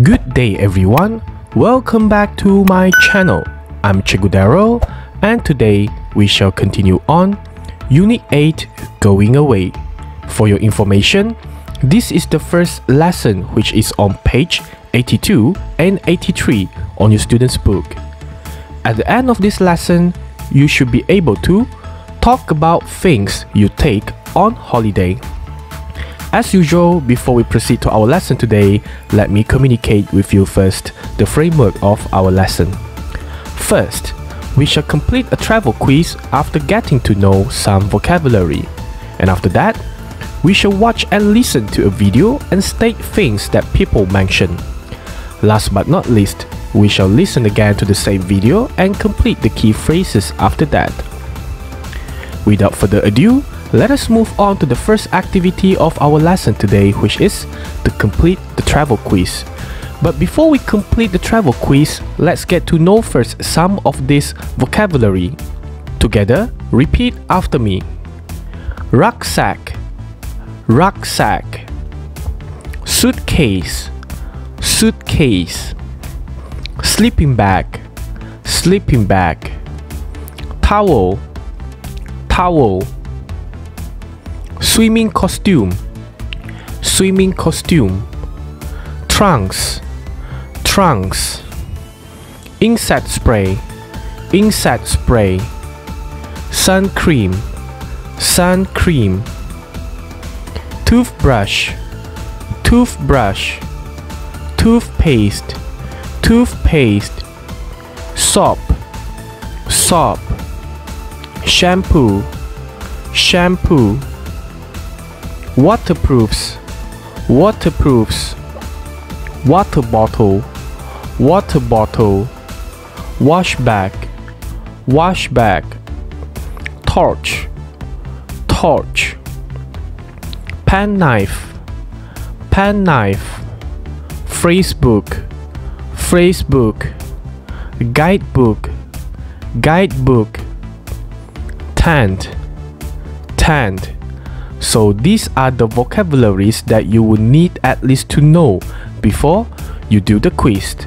Good day everyone, welcome back to my channel. I'm Cikgu Darrel, and today we shall continue on Unit 8 Going Away. For your information, this is the first lesson which is on page 82 and 83 on your student's book. At the end of this lesson, you should be able to talk about things you take on holiday. As usual, before we proceed to our lesson today, let me communicate with you first the framework of our lesson. First, we shall complete a travel quiz after getting to know some vocabulary. And after that, we shall watch and listen to a video and state things that people mention. Last but not least, we shall listen again to the same video and complete the key phrases after that. Without further ado, let us move on to the first activity of our lesson today, which is to complete the travel quiz. But before we complete the travel quiz, let's get to know first some of this vocabulary. Together, repeat after me. Rucksack, rucksack. Suitcase, suitcase. Sleeping bag, sleeping bag. Towel, towel. Swimming costume, swimming costume. Trunks, trunks. Insect spray, insect spray. Sun cream, sun cream. Toothbrush, toothbrush. Toothpaste, toothpaste. Soap, soap. Shampoo, shampoo. Waterproofs, waterproofs. Water bottle, water bottle. Wash bag, wash bag. Torch, torch. Pen knife, pen knife. Phrase book, phrase book. Guidebook, guidebook. Tent, tent. So these are the vocabularies that you will need at least to know before you do the quiz.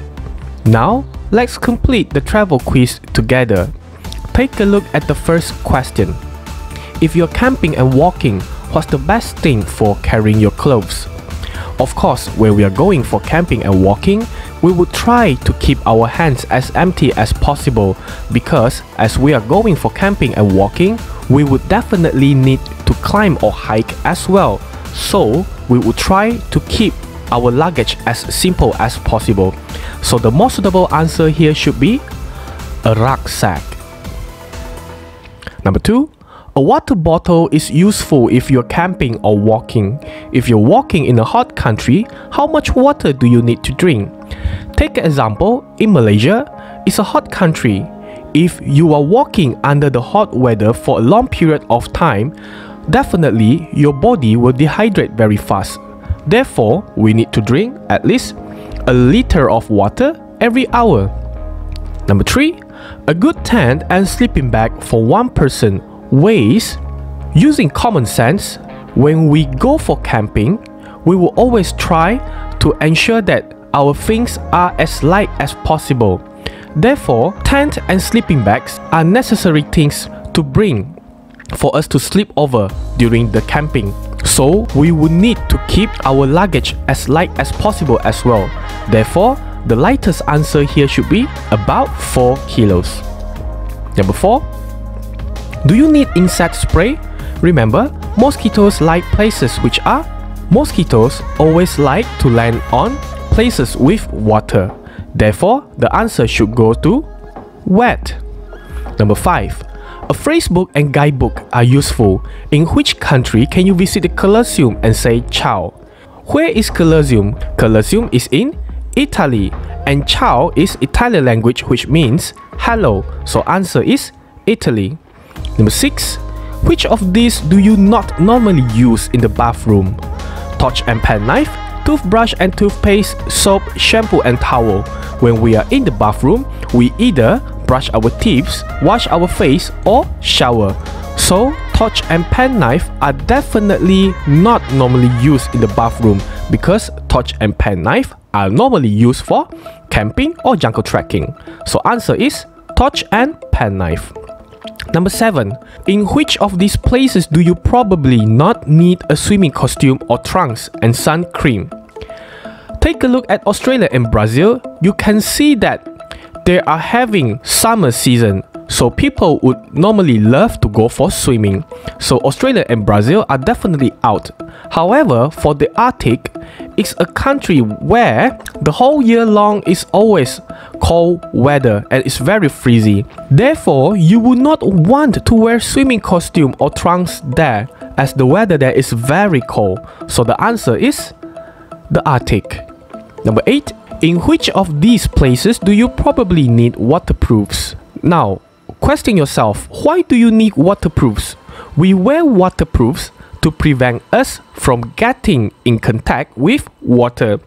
Now, let's complete the travel quiz together. Take a look at the first question. If you're camping and walking, what's the best thing for carrying your clothes? Of course, when we are going for camping and walking, we would try to keep our hands as empty as possible, because as we are going for camping and walking, we would definitely need to climb or hike as well. So we would try to keep our luggage as simple as possible. So the most suitable answer here should be a rucksack. Number 2. A water bottle is useful if you're camping or walking. If you're walking in a hot country, how much water do you need to drink? Take an example, in Malaysia, it's a hot country. If you are walking under the hot weather for a long period of time, definitely your body will dehydrate very fast. Therefore, we need to drink at least a liter of water every hour. Number 3. A good tent and sleeping bag for one person weighs. Using common sense, when we go for camping, we will always try to ensure that our things are as light as possible. Therefore, tent and sleeping bags are necessary things to bring for us to sleep over during the camping. So we will need to keep our luggage as light as possible as well. Therefore, the lightest answer here should be about 4 kilos. Number 4. Do you need insect spray? Remember, mosquitoes like places which are. Mosquitoes always like to land on places with water. Therefore, the answer should go to wet. Number 5. A phrase book and guidebook are useful. In which country can you visit the Colosseum and say ciao? Where is Colosseum? Colosseum is in Italy, and ciao is Italian language, which means hello. So answer is Italy. Number 6. Which of these do you not normally use in the bathroom? Torch and pen knife, toothbrush and toothpaste, soap, shampoo and towel. When we are in the bathroom, we either brush our teeth, wash our face, or shower. So, torch and pen knife are definitely not normally used in the bathroom because torch and pen knife are normally used for camping or jungle trekking. So answer is torch and penknife. Number 7. In which of these places do you probably not need a swimming costume or trunks and sun cream? Take a look at Australia and Brazil. You can see that they are having summer season, so people would normally love to go for swimming. So Australia and Brazil are definitely out. However, for the Arctic, it's a country where the whole year long is always cold weather and it's very freezy. Therefore, you would not want to wear swimming costume or trunks there, as the weather there is very cold. So the answer is the Arctic. Number 8. In which of these places do you probably need waterproofs? Now, question yourself, why do you need waterproofs? We wear waterproofs to prevent us from getting in contact with water.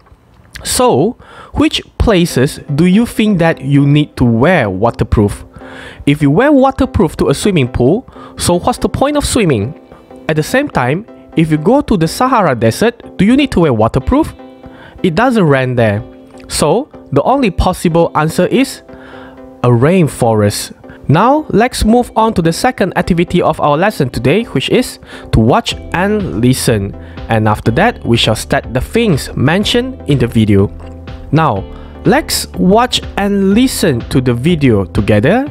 So, which places do you think that you need to wear waterproof? If you wear waterproof to a swimming pool, so what's the point of swimming? At the same time, if you go to the Sahara Desert, do you need to wear waterproof? It doesn't rain there. So, the only possible answer is a rainforest. Now, let's move on to the second activity of our lesson today, which is to watch and listen. And after that, we shall state the things mentioned in the video. Now, let's watch and listen to the video together.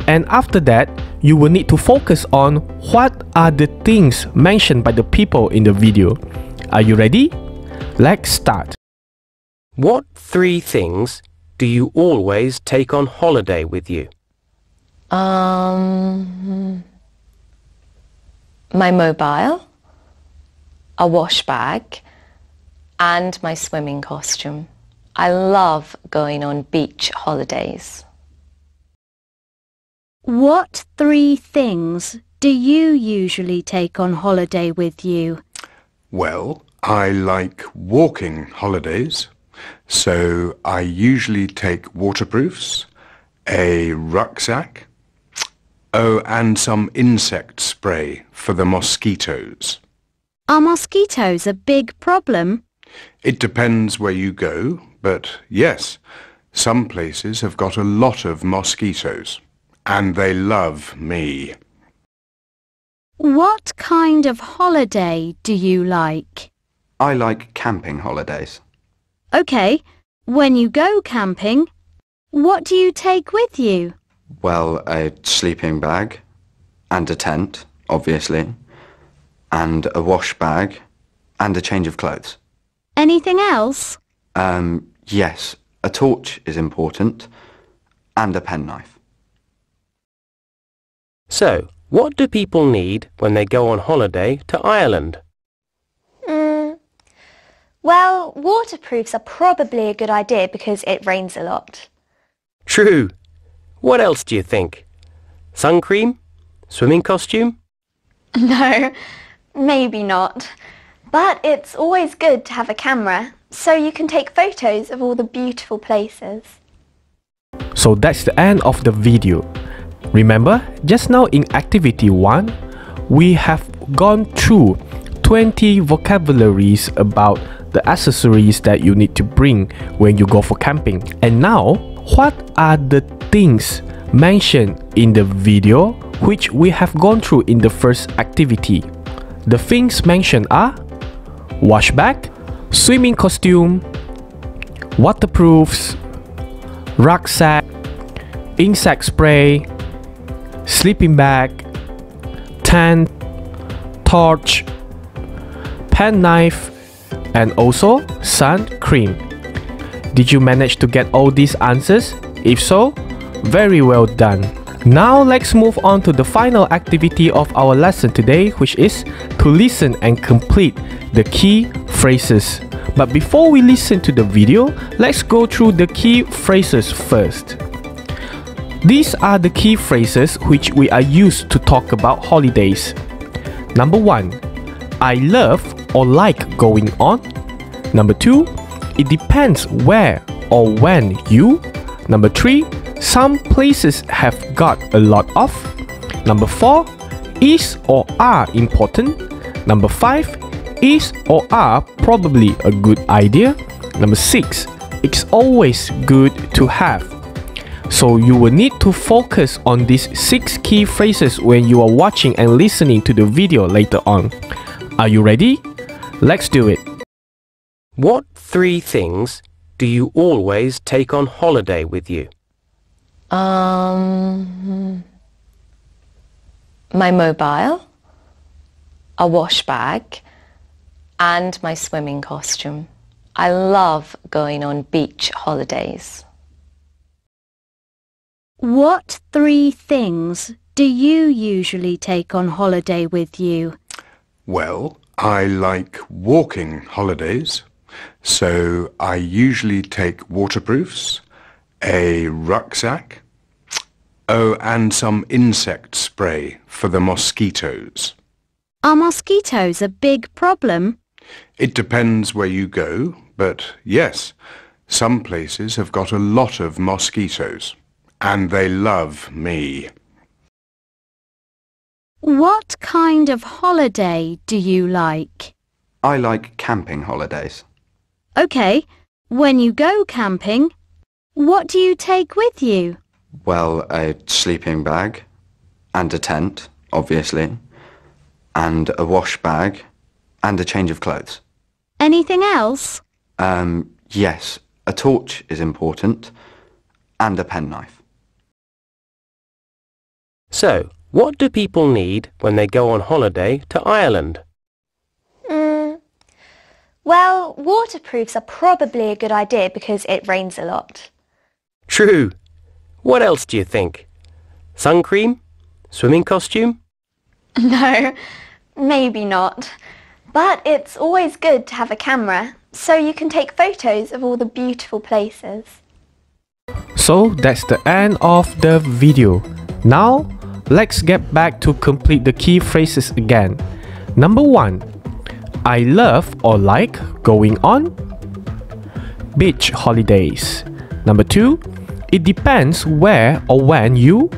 And after that, you will need to focus on what are the things mentioned by the people in the video. Are you ready? Let's start. What 3 things do you always take on holiday with you? My mobile, a wash bag, and my swimming costume. I love going on beach holidays. What 3 things do you usually take on holiday with you? Well, I like walking holidays, so I usually take waterproofs, a rucksack, and some insect spray for the mosquitoes. Are mosquitoes a big problem? It depends where you go, but yes, some places have got a lot of mosquitoes, and they love me. What kind of holiday do you like? I like camping holidays. Okay, when you go camping, what do you take with you? Well, a sleeping bag and a tent, obviously, and a wash bag and a change of clothes. Anything else? Yes, a torch is important and a penknife. So, what do people need when they go on holiday to Ireland? Well, waterproofs are probably a good idea because it rains a lot. True. What else do you think? Sun cream? Swimming costume? No, maybe not. But it's always good to have a camera, so you can take photos of all the beautiful places. So that's the end of the video. Remember, just now in activity 1, we have gone through 20 vocabularies about the accessories that you need to bring when you go for camping. And now, what are the things mentioned in the video which we have gone through in the first activity? The things mentioned are wash bag, swimming costume, waterproofs, rucksack, insect spray, sleeping bag, tent, torch, penknife, and also sun cream. Did you manage to get all these answers? If so, very well done. Now let's move on to the final activity of our lesson today, which is to listen and complete the key phrases. But before we listen to the video, let's go through the key phrases first. These are the key phrases which we are used to talk about holidays. Number 1, I love or like going on. Number 2, it depends where or when you. Number 3, some places have got a lot of. Number 4, is or are important. Number 5, is or are probably a good idea. Number 6, it's always good to have. So you will need to focus on these 6 key phrases when you are watching and listening to the video later on. Are you ready? Let's do it. What 3 things do you always take on holiday with you? My mobile, a wash bag, and my swimming costume. I love going on beach holidays. What 3 things do you usually take on holiday with you? Well, I like walking holidays, so I usually take waterproofs, a rucksack, and some insect spray for the mosquitoes. Are mosquitoes a big problem? It depends where you go, but yes, some places have got a lot of mosquitoes, and they love me. What kind of holiday do you like? I like camping holidays. Okay, when you go camping, what do you take with you? Well, a sleeping bag and a tent, obviously, and a wash bag and a change of clothes. Anything else? Yes, a torch is important and a penknife. So, what do people need when they go on holiday to Ireland? Well, waterproofs are probably a good idea because it rains a lot. True. What else do you think? Sun cream? Swimming costume? No, maybe not. But it's always good to have a camera, so you can take photos of all the beautiful places. So that's the end of the video. Now, let's get back to complete the key phrases again. Number 1. I love or like going on beach holidays. Number 2. It depends where or when you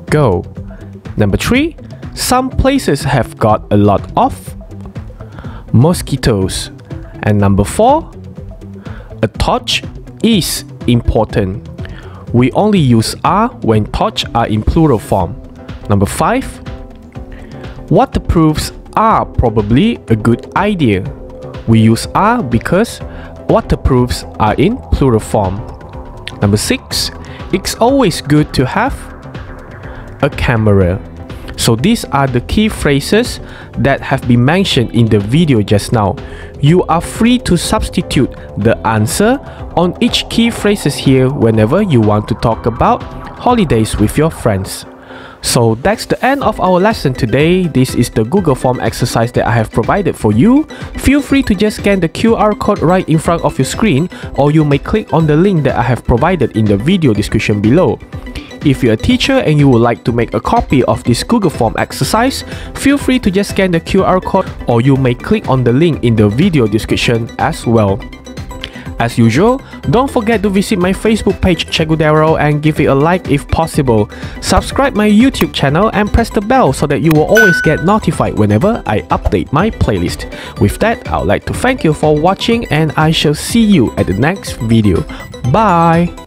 go. Number 3. Some places have got a lot of mosquitoes. And number 4. A torch is important. We only use are when torch are in plural form. Number 5. Waterproofs are probably a good idea. We use are because waterproofs are in plural form. Number 6. It's always good to have a camera. So these are the key phrases that have been mentioned in the video just now. You are free to substitute the answer on each key phrases here whenever you want to talk about holidays with your friends. So that's the end of our lesson today. This is the Google Form exercise that I have provided for you. Feel free to just scan the QR code right in front of your screen, or you may click on the link that I have provided in the video description below. If you're a teacher and you would like to make a copy of this Google Form exercise, feel free to just scan the QR code, or you may click on the link in the video description as well. As usual, don't forget to visit my Facebook page Cikgu Darrel and give it a like if possible. Subscribe my YouTube channel and press the bell so that you will always get notified whenever I update my playlist. With that, I would like to thank you for watching and I shall see you at the next video. Bye!